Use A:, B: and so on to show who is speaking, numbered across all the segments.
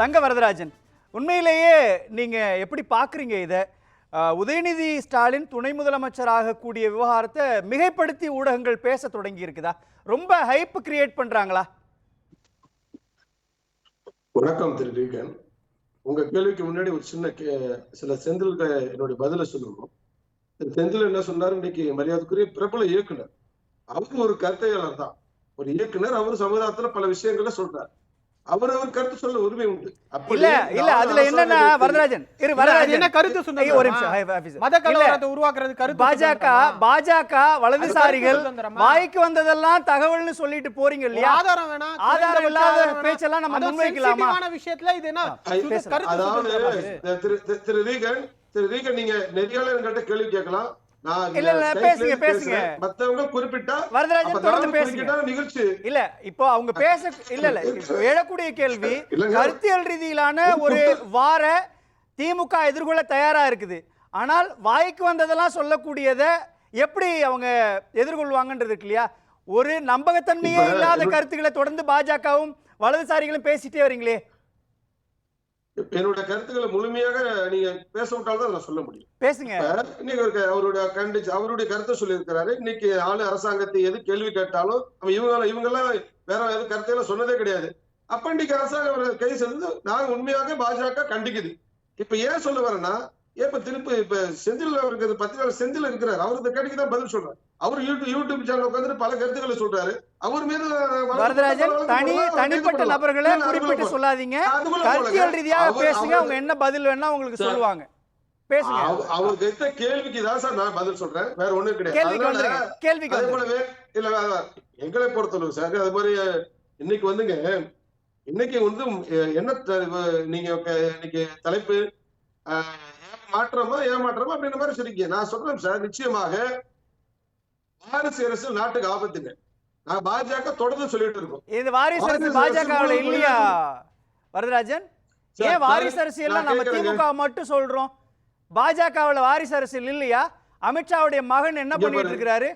A: தங்க வரதராஜன், உண்மையிலேயே நீங்க எப்படி பார்க்குறீங்க இதை? உதயநிதி ஸ்டாலின் துணை முதலமைச்சராக கூடிய விவகாரத்தை மிகைப்படுத்தி ஊடகங்கள் பேச தொடங்கி இருக்குதா? ரொம்ப ஹைப் கிரியேட் பண்றாங்களா?
B: வணக்கம் திரு ரீகன். உங்க கேள்விக்கு முன்னாடி ஒரு சில செந்தில் என்னுடைய பதில சொல்லணும். செந்தில் என்ன சொன்னாரு, இன்னைக்கு மரியாதைக்குரிய பிரபல இயக்குனர், அவருக்கு ஒரு கருத்தையாளர் தான், ஒரு இயக்குனர். அவரு சமுதாயத்துல பல விஷயங்களை சொல்றாரு. அவர் கருத்து சொல்ல உரிமை உண்டு.
A: இல்ல அதுல என்னன்னா வரதராஜன்
C: என்ன கருத்து சொன்னாங்க?
A: ஒரு நிமிஷம்.
C: மத கலவரத்தை உருவாக்குறது கருத்து.
A: பாஜக வலதுசாரிகள் வாய்க்கு வந்ததெல்லாம் தகவல்னு சொல்லிட்டு போறீங்க இல்லையா?
C: ஆதாரம் வேணா,
A: ஆதாரம் இல்லாத பேச்செல்லாம் நம்ம முன்வைக்கலாமா?
C: விஷயத்துல இது என்ன கருத்து?
B: திரு ரீகன் நீங்க நெறியாளர்கிட்ட கேள்வி கேட்கலாம்.
A: பேசுங்க.
B: மத்தவங்க குறிப்பிட்டா
A: வரதராஜன் தொடர்ந்து பேசுங்க.
B: நிகழ்ச்சி
A: இல்ல இப்போ அவங்க பேச இல்ல எழக்கூடிய கேள்வி கருத்தியல் ரீதியிலான ஒரு வார திமுக எதிர்கொள்ள தயாரா இருக்குது. ஆனால் வாய்க்கு வந்ததெல்லாம் சொல்லக்கூடியத எப்படி அவங்க எதிர்கொள்வாங்கன்றது இருக்கு இல்லையா? ஒரு நம்பகத்தன்மையே இல்லாத கருத்துக்களை தொடர்ந்து பாஜகவும் வலதுசாரிகளும் பேசிட்டே வரீங்களே.
B: என்னோட கருத்துக்களை முழுமையாக நீங்க பேச விட்டால்தான் நான் சொல்ல முடியும்.
A: பேசுங்க.
B: இன்னைக்கு அவருடைய கருத்தை சொல்லியிருக்கிறாரு. இன்னைக்கு அரசாங்கத்தை எது கேள்வி கேட்டாலும் இவங்க எல்லாம் வேற எது கருத்தையெல்லாம் சொன்னதே கிடையாது. அப்ப இன்னைக்கு அரசாங்கம் கை செஞ்சு நாங்க உண்மையாக பாஜக கண்டிக்குது. இப்ப ஏன் சொல்ல வரேன்னா, இப்ப செந்தில் அவருக்கு பத்திரிகையாளர் செந்தில் இருக்கிறார், அவருக்கு கேள்விக்கு தான் பதில் சொல்றாரு. அவர் யூடியூப் சேனல் உட்காந்து பல கருத்துக்களை சொல்றாரு. அவர் மீது
A: வரதராஜன் தனிப்பட்ட நபர்களை குறிப்பிட்டு சொல்லாதீங்க, கருத்தியல் ரீதியாக பேசுங்க. அவங்க என்ன பதில் வேணா உங்களுக்கு சொல்லுவாங்க, பேசுங்க.
B: அவங்க கேட்ட கேள்விக்கு தான் சார் நான் பதில் சொல்றேன், வேற ஒண்ணும் கிடையாது.
A: கேள்விக்கு
B: அதே போலவே இல்ல எங்களை பொறுத்தளவு சார் அது மாதிரி இன்னைக்கு வந்துங்க, இன்னைக்கு வந்து என்ன நீங்க இன்னைக்கு தலைப்பு ஏமாற்றமா அப்படின்ற மாதிரி சொல்லிக்க. நான் சொல்றேன் சார், நிச்சயமாக வாரிசு அரசியல் நாட்டுக்கு ஆபத்துங்க. நான் பாஜக தொடர்ந்து சொல்லிட்டு இருக்கோம்.
A: இது வாரிசு அரசியல் பாஜகவுல இல்லையா வரதராஜன்? ஏன் வாரிசு அரசியல் நம்ம திமுக மட்டும் சொல்றோம், பாஜகவுல வாரிசு அரசியல் இல்லையா? அமித்ஷாவுடைய மகன் என்ன பண்ணிட்டு இருக்கிறாரு?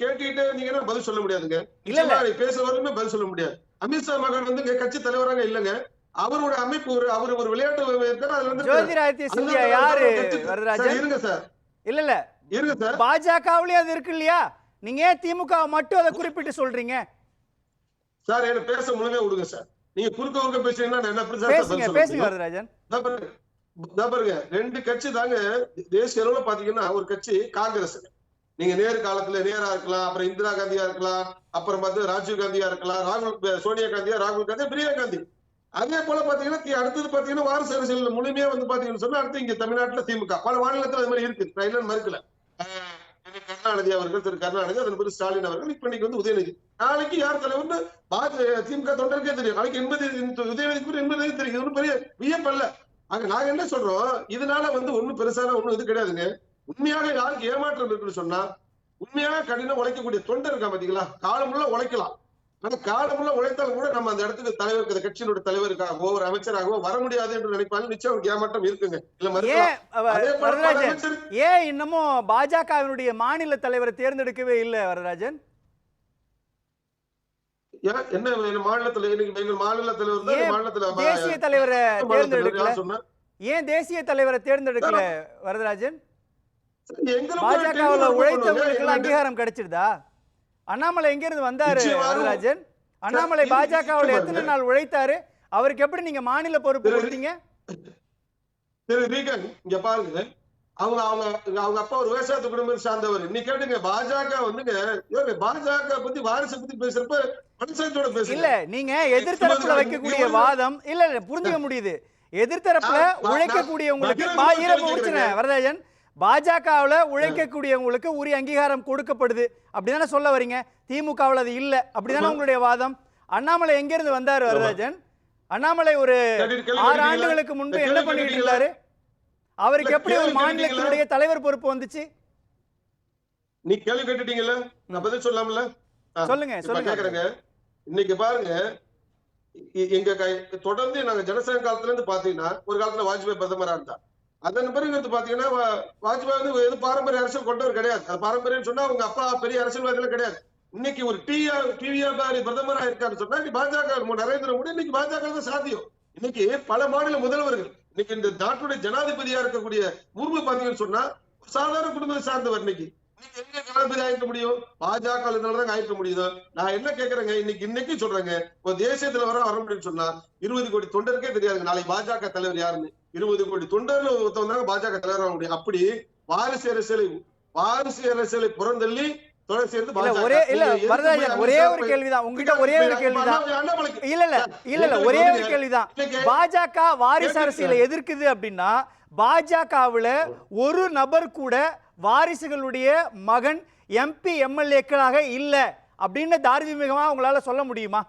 B: கேட்டுட்டு நீங்க பதில் சொல்ல முடியாதுங்க. இல்ல பேச வரலுமே பதில் சொல்ல முடியாது. அமித்ஷா மகன் வந்து கட்சி தலைவராக இல்லங்க, அவரோட அமைப்பு அவர் ஒரு விளையாட்டு
A: ஜோதிராதித்ய சிந்தியா யாரு வரதராஜன்?
B: இருங்க சார்.
A: இல்ல இருங்க சார், பாஜகவுலயே அது இருக்கு இல்லையா? நீங்க ஏன் திமுக மட்டும் அதை குறிப்பிட்டு சொல்றீங்க
B: சார்? என்ன பேச முழுமையா விடுங்க சார். நீங்க குறுக்க பேசுறீங்கன்னா என்ன
A: பேசுங்க வரதராஜன்.
B: பாருங்க, ரெண்டு கட்சி தாங்க தேசிய அளவுல பாத்தீங்கன்னா. ஒரு கட்சி காங்கிரஸ், நீங்க நேரு காலத்துல நேரா இருக்கலாம், அப்புறம் இந்திரா காந்தியா இருக்கலாம், அப்புறம் பார்த்து ராஜீவ் காந்தியா இருக்கலாம், சோனியா காந்தியா, ராகுல் காந்தி, பிரியா காந்தி. அதே போல பாத்தீங்கன்னா அடுத்தது பாத்தீங்கன்னா வாரிசு அரசியல் முழுமையா வந்து பாத்தீங்கன்னு சொன்னா அடுத்து இங்க தமிழ்நாட்டுல திமுக பல மாநிலத்துல அது மாதிரி இருக்கு. நான் இல்லைன்னு மறுக்கல. கருணாநிதி அவர்கள், திரு கருணாநிதி, அதன் பிறகு ஸ்டாலின் அவர்கள், இப்ப இன்னைக்கு வந்து உதயநிதி. நாளைக்கு யார் தலைவர்னு திமுக தொண்டருக்கே தெரியும். நாளைக்கு உதயநிதி தெரியும். ஒன்னும் பெரிய வியப்பல்ல. ஆக நாங்க என்ன சொல்றோம், இதனால வந்து ஒண்ணும் பெருசான ஒண்ணும் இது கிடையாதுங்க. உண்மையாக யாருக்கு ஏமாற்றம் இருக்குன்னு சொன்னா, உண்மையாக கடினம் உழைக்கக்கூடிய தொண்டர் இருக்கா பாத்தீங்களா, காலமுள்ள உழைக்கலாம். ஆனா காலமுள்ள உழைத்தாலும் கூட நம்ம அந்த இடத்துக்கு தலைவருக்கு, கட்சியினுடைய தலைவருக்காகவோ ஒரு அமைச்சராகவோ வர முடியாது என்று நினைப்பாலும் நிச்சயம் ஏமாற்றம் இருக்குங்க.
A: ஏன் இன்னமும் பாஜகவினுடைய மாநில தலைவரை தேர்ந்தெடுக்கவே இல்லை வரதராஜன்?
B: என்ன மாநிலத்துல எங்கள் மாநில தலைவர்
A: தேசிய தலைவரை தேர்ந்தெடுக்கல? ஏன் தேசிய தலைவரை தேர்ந்தெடுக்கல வரதராஜன்? பாஜகவுல உழைத்தவங்களுக்கு அங்கீகாரம் கிடைச்சிருதா? அண்ணாமலை எங்க இருந்து வந்தாரு வரதராஜன்? அண்ணாமலை பாஜகவுல எத்தனை நாள் உழைத்தாரு? அவருக்கு எப்படி நீங்க மாநில பொறுப்பு கொடுத்தீங்க?
B: இங்க பாருங்க, அவங்க அப்பா ஒரு விவசாயத்து குடும்பத்தை சார்ந்தவர். நீ கேட்டுங்க, பாஜக வந்துங்க பாஜக பத்தி வாரிசு பத்தி பேசுறப்ப மனசாட்சியோட பேச
A: இல்ல. நீங்க எதிர்த்தரப்புல வைக்கக்கூடிய வாதம் இல்ல புரிஞ்சுக்க முடியுது. எதிர்த்தரப்புல உழைக்கக்கூடிய வரதராஜன், பாஜகவுல உழைக்கக்கூடியவங்களுக்கு உரிய அங்கீகாரம் கொடுக்கப்படுது அப்படிதானே சொல்ல வரீங்க? திமுகவுல அது இல்ல அப்படிதானே உங்களுடைய வாதம்? அண்ணாமலை எங்க இருந்து வந்தாரு வரதராஜன்? அண்ணாமலை ஒரு 6 ஆண்டுகளுக்கு முன்பு என்ன பண்ணிட்டு இருந்தாரு? அவருக்கு எப்படி ஒரு மாநிலத்தினுடைய தலைவர் பொறுப்பு வந்துச்சு?
B: நீ கேள்வி கேட்டுட்டீங்கல்ல, நான் பதில் சொல்லாமல? சொல்லுங்க. இன்னைக்கு பாருங்க, எங்க தொடர்ந்து நாங்க ஜனசங்க காலத்துல இருந்து பாத்தீங்கன்னா, ஒரு காலத்துல வாஜ்பாய் பிரதமரா இருந்தார். அதன் பிறகு வந்து பாத்தீங்கன்னா வாஜ்பாய் வந்து எது பாரம்பரிய அரசியல் கொண்டவர் கிடையாது. அது பாரம்பரியம் சொன்னா அவங்க அப்பா பெரிய அரசியல்வாதிகள் கிடையாது. இன்னைக்கு ஒரு டிவியாபாரி பிரதமரா இருக்காரு சொன்னா பாஜக நரேந்திர மோடி இன்னைக்கு பாஜக தான் சாத்தியம். இன்னைக்கு பல மாநில முதல்வர்கள் இன்னைக்கு இந்த நாட்டுடைய ஜனாதிபதியா இருக்கக்கூடிய முர்மு பாத்தீங்கன்னு சொன்னா சாதாரண குடும்பத்தை சார்ந்தவர். இன்னைக்கு எங்க ஜனாதிபதி ஆயிக்க முடியும்? பாஜக ஆயிக்க முடியுதோ? நான் என்ன கேக்குறேங்க, இன்னைக்கு சொல்றேங்க, ஒரு தேசியத்துல வர முடியும்னு சொன்னா 20 கோடி தொண்டருக்கே தெரியாதுங்க நாளைக்கு பாஜக தலைவர் யாருன்னு. 20 கோடி தொண்டர்னு ஒருத்தவங்க பாஜக தலைவர் ஆக முடியும். அப்படி வாரிசு அரசியலை புறந்தள்ளி
A: ஒரே ஒரு கேள்விதான் உங்ககிட்ட, ஒரே ஒரு கேள்விதான். இல்ல ஒரே ஒரு கேள்விதான். பாஜக வாரிசு அரசியலை எதிர்க்குது அப்படின்னா பாஜகவுல ஒரு நபர் கூட வாரிசுகளுடைய மகன் எம்பி எம்எல்ஏக்களாக இல்ல அப்படின்னு தார்மீகமா உங்களால சொல்ல முடியுமா?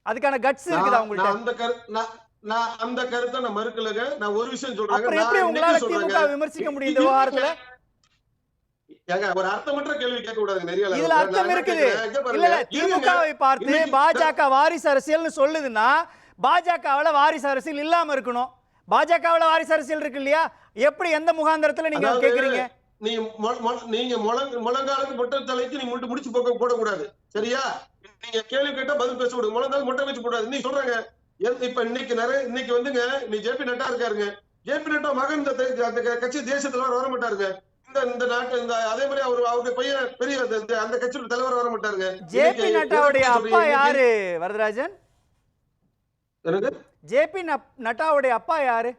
A: அதுக்கான கட்ஸ் இருக்குதா உங்கள்ட்ட?
B: நான் அந்த கருத்தை நான் மறுக்கலங்க. நான் ஒரு விஷயம் சொல்றேன்.
A: அப்புறம் எப்படி உங்களால திமுக விமர்சிக்க முடியும் இந்த விவகாரத்துல?
B: ஒரு அர்த்தமற்ற கேள்வி கேட்க கூடாது.
A: இதுல அர்த்தம் இருக்குது. இல்ல திமுகவை பார்த்து பாஜக வாரிசு அரசியல்னு சொல்லுதுன்னா பாஜகவுல வாரிசு அரசியல் இல்லாம இருக்கணும். பாஜகவுல வாரிசு அரசியல் இருக்கு இல்லையா? எப்படி எந்த முகாந்திரத்துல நீங்க கேக்குறீங்க?
B: நீங்க முழங்காலுக்கு மொட்டை தலைக்கு நீங்க முடிச்சு போடக்கூடாது. சரியா? நீங்க கேள்வி கேட்டா பதில் பேச கூடாது. முழங்கால் மொட்டை வச்சு கூடாது. நீ சொல்றாங்க இப்ப இன்னைக்கு வந்துங்க, நீ ஜேபி நட்டா இருக்காருங்க. ஜேபி நட்டா மகன் அந்த கட்சி தேசத்துல வர மாட்டாருங்க. இந்த நாட்டு அதே மாதிரி அவருடைய பையன் பெரிய அந்த கட்சியோட தலைவர் வர மாட்டாருங்க.
A: ஜேபி நட்டாவுடைய அப்பா யாரு வரதராஜன்? ஜேபி நட்டாவுடைய அப்பா யாரு?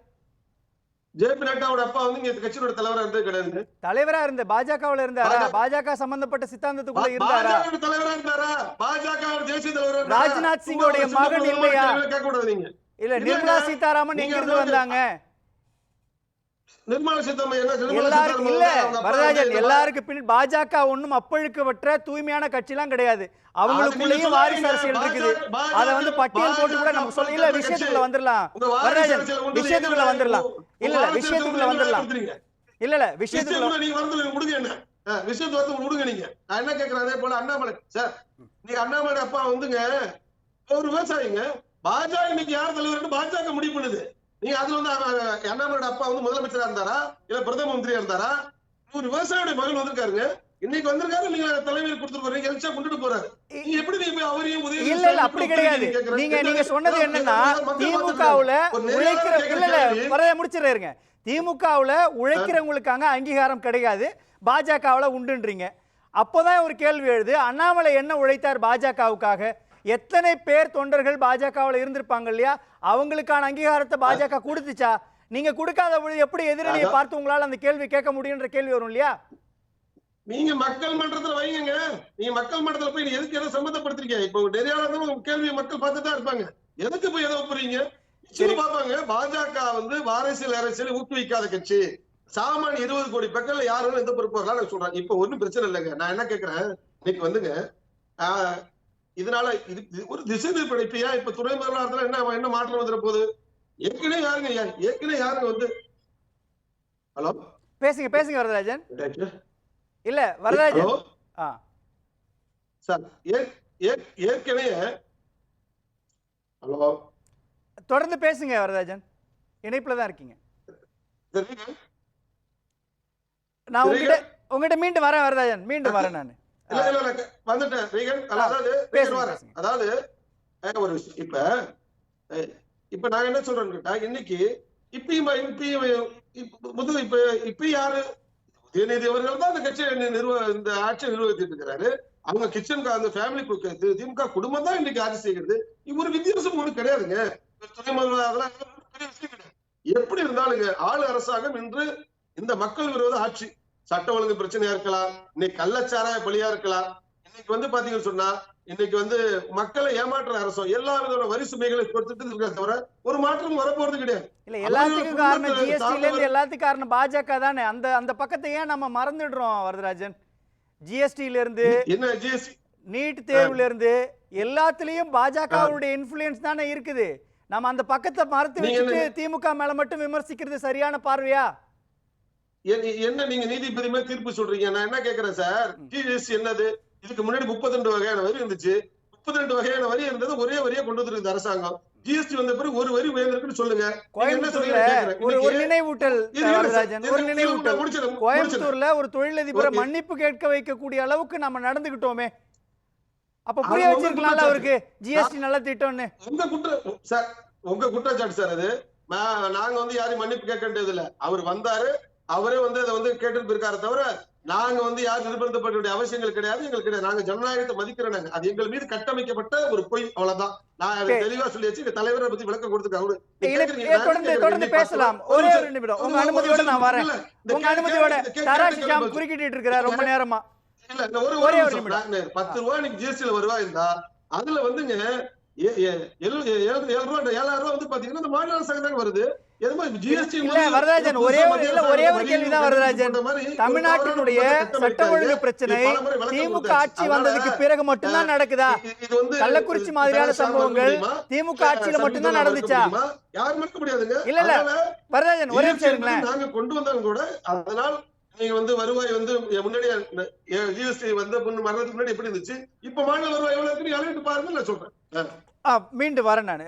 B: ஜேபி நட்டாவோட அப்பா வந்து இந்த கட்சியோட தலைவரா இருந்தது கிடையாது.
A: தலைவரா இருந்த பாஜகவுல இருந்தாரா? பாஜக சம்பந்தப்பட்ட சித்தாந்தத்துக்குள்ள இருந்தாரா?
B: தலைவரா இருந்தாரா? பாஜக தேசிய தலைவரா?
A: ராஜ்நாத் சிங்கோட மகன் இல்லையா?
B: கேட்க கூடாது நீங்க.
A: இல்ல நிர்மலா சீதாராமன் எங்க இருந்து வந்தாங்க?
B: நிர்மலா சீதாராமன்
A: எல்லாரும் இல்ல வரதராஜன், எல்லாருக்கு பின் பாஜக ஒண்ணும் அப்பழுக்கவற்ற தூய்மையான கட்சி எல்லாம் கிடையாது. அவங்களுக்குள்ளேயும் வாரிசு அரசியல் இருக்குது. அத வந்து பட்டியல் போட்டு கூட நம்ம சொல்ல. இல்ல விஷயத்துக்குள்ள வந்துடலாம் வரதராஜன், விஷயத்துக்குள்ள வந்துடலாம். இல்ல விஷயத்துக்குள்ள வந்துடலாம். இல்ல விஷயத்துக்குள்ள
B: நீங்க வந்து முடிங்க. என்ன விஷயத்தை வந்து முடிங்க. நீங்க நான் என்ன கேக்குறேன், அதே போல அண்ணாமலை சார், நீங்க அண்ணாமலை அப்பா வந்துங்க ஒரு விவசாயிங்க. பாஜக இன்னைக்கு யார் தலைவர் பாஜக முடிவு பண்ணுது. நீங்க அதுல வந்து அண்ணாமலையோட அப்பா வந்து முதலமைச்சரா இருந்தாரா இல்ல பிரதம மந்திரியா இருந்தாரா? ஒரு விவசாயியோட மகன் வந்திருக்காருங்க. இன்னைக்கு வந்திருக்காரு. நீங்க தலைமையில் கொடுத்துட்டு போறீங்க, எல்சா கொண்டுட்டு போறாரு. நீங்க எப்படி நீங்க அவரையும் உதவி?
A: இல்ல அப்படி கிடையாது. நீங்க சொன்னது என்னன்னா திமுகவுல உழைக்கிற இல்ல முடிச்சிடுறேங்க. திமுகவுல உழைக்கிறவங்களுக்காக அங்கீகாரம் கிடையாது, பாஜகவுல உண்டுன்றீங்க. அப்போதான் ஒரு கேள்வி எழுது, அண்ணாமலை என்ன உழைத்தார் பாஜகவுக்காக? எத்தனை பேர் தொண்டர்கள் பாஜகவுல இருந்திருப்பாங்க இல்லையா? அவங்களுக்கான அங்கீகாரத்தை பாஜக கொடுத்துச்சா? நீங்க கொடுக்காத பொழுது எப்படி எதிரணியை பார்த்து உங்களால அந்த கேள்வி கேட்க முடியும்ன்ற கேள்வி வரும் இல்லையா?
B: நீங்க மக்கள் மன்றத்துல வைங்க. நீங்க மக்கள் மன்றத்துல போய் எதுக்கு எதை சம்பந்தப்படுத்துறீங்க? இப்போ நிறைய கேள்வி மக்கள் பார்த்துதான் இருப்பாங்க. எதுக்கு போய் எதை ஒப்புறீங்க? பாப்பாங்க. பாஜக வந்து வாரிசு அரசியலை ஊக்குவிக்காத கட்சி. சாமானிய 20 கோடி மக்கள் யாரும் எந்த பொறுப்பு வரலாம் சொல்றாங்க. இப்ப ஒண்ணும் பிரச்சனை இல்லைங்க. நான் என்ன கேட்கிறேன், இன்னைக்கு வந்துங்க இதனால ஒரு திசை திருப்படைப்பியா இப்ப துணை முதல்வராக என்ன மாற்றம் வந்துட போகுது? ஏற்கனவே யாருங்க வந்து ஹலோ
A: பேசுங்க வரதராஜன். இல்ல வரதராஜன்
B: சார் ஏற்கனவே ஹலோ
A: தொடர்ந்து பேசுங்க வரதராஜன், இணைப்புல தான் இருக்கீங்க. நான் உங்ககிட்ட மீண்டும் வரேன் வரதராஜன், மீண்டும் வரேன். நான்
B: வந்துட்டேன். அதாவது ஒரு இப்ப நான் என்ன சொல்றேன்னு கேட்டா, இன்னைக்கு இப்ப யாரு உதயநிதி அவர்கள் தான் அந்த கட்சியை இந்த ஆட்சியை நிர்வகித்துட்டு இருக்கிறாரு. அவங்க கிச்சன் அந்த ஃபேமிலி திமுக குடும்பம் தான் இன்னைக்கு ஆட்சி செய்கிறது. ஒரு வித்தியாசம் ஒண்ணு கிடையாதுங்க. துணை முதல்வர் அதெல்லாம் பெரிய விஷயம் கிடையாது. எப்படி இருந்தாலுங்க ஆளு அரசாங்கம் இன்று இந்த மக்கள் விரோத ஆட்சி, சட்ட ஒழுங்கு பிரச்சனையா இருக்கலாம், இன்னைக்கு கள்ளச்சாராய பலியா இருக்கலாம், இன்னைக்கு வந்து பாத்தீங்கன்னு சொன்னா இன்னைக்கு வந்து மக்களை ஏமாற்ற அரசோ எல்லா விதமான வரி சுமைகளை கொடுத்துட்டு இருக்க தவிர ஒரு மாற்றம் வரப்போறது கிடையாது.
A: இல்ல எல்லாத்துக்கும் காரணம் ஜிஎஸ்டில இருந்து எல்லாத்துக்கும் காரணம் பாஜக தானே. அந்த பக்கத்தை ஏன் நம்ம மறந்துடுறோம் வரதராஜன்? ஜிஎஸ்டில இருந்து
B: என்ன ஜிஎஸ்டி
A: நீட் தேர்வுல இருந்து எல்லாத்துலயும் பாஜகவுடைய இன்ஃப்ளூயன்ஸ் தானே இருக்குது. நம்ம அந்த பக்கத்தை மறந்து வச்சுட்டு திமுக மேல மட்டும் விமர்சிக்கிறது சரியான பார்வையா?
B: என்ன நீங்க நீதிபதி மேல தீர்ப்பு சொல்றீங்க? நான் என்ன கேக்குறேன் சார், ஜிஎஸ்டி என்னது? இதுக்கு முன்னாடி 32 வகையான வரி இருந்துச்சு. 32 வகையான வரி இருந்தது, ஒரே வரியா கொண்டு வந்திருக்கு அரசாங்கம். ஜிஎஸ்டி வந்த பிறகு ஒரு வரி உயர்ந்திருக்குன்னு சொல்லுங்க.
A: ஒரு நினைவூட்டல் ஒரு நினைவூட்டல். கோயம்புத்தூர்ல ஒரு தொழிலதிபரை மன்னிப்பு கேட்க வைக்கக்கூடிய அளவுக்கு நம்ம நடந்துகிட்டோமே, அப்ப புரிய வச்சிருக்கலாம்ல அவருக்கு ஜிஎஸ்டி நல்ல திட்டம்னு.
B: உங்க குற்றம் சார், உங்க குற்றச்சாட்டு சார் அது. நாங்க வந்து யாரையும் மன்னிப்பு கேட்க வேண்டியது இல்ல. அவர் வந்தாரு, அவரே வந்து அதை வந்து கேட்டு போயிருக்காரு தவிர நாங்க வந்து யாரும் நிர்பந்தப்பட வேண்டிய அவசியங்கள் கிடையாது, எங்களுக்கு கிடையாது. நாங்க ஜனநாயகத்தை மதிக்கிறோம். அது எங்கள் மீது கட்டமைக்கப்பட்ட ஒரு பொய், அவ்வளவுதான். நான் அதை தெளிவா சொல்லியாச்சு. எங்க தலைவரை பத்தி விளக்கம் கொடுத்துருக்காங்க.
A: தொடர்ந்து பேசலாம். ஒரே ஒரு நிமிடம் உங்க அனுமதியோட நான் வரேன். உங்க அனுமதியோட தராஷிஷாம் குறுக்கிட்டு இருக்கிறார் ரொம்ப நேரமா.
B: இல்ல ஒரே ஒரு நிமிடம். 10 ரூபாய் நீங்க ஜிஎஸ்டில வருவாய் இருந்தா அதுல வந்துங்க 7,000 வந்து பாத்தீங்கன்னா இந்த மாநில அரசாங்கம் தாங்க வருது.
A: வரதராஜன் ஒரே ஒரு கேள்விதான் வரதராஜன். தமிழ்நாட்டினுடைய சட்ட ஒழுங்கு பிரச்சனை திமுக ஆட்சி வந்ததுக்கு பிறகு மட்டும்தான் நடக்குதா? கள்ளக்குறிச்சி மாதிரியான சம்பவங்கள் திமுக ஆட்சியில மட்டும்தான் நடந்துச்சா?
B: யாரும் மறுக்க முடியாதுங்க.
A: இல்ல வரதராஜன் ஒரே நிமிஷம்
B: நாங்க கொண்டு வந்தாலும் கூட அதனால் நீங்க வந்து வருவாய் வந்து முன்னாடியே ஜிஎஸ்டி வந்த மரணத்துக்கு முன்னாடி எப்படி இருந்துச்சு, இப்ப மாநில வருவாய் எவ்வளவு இருக்கு பாருங்க, நான் சொல்றேன்.
A: மீண்டும் வரேன் நான்.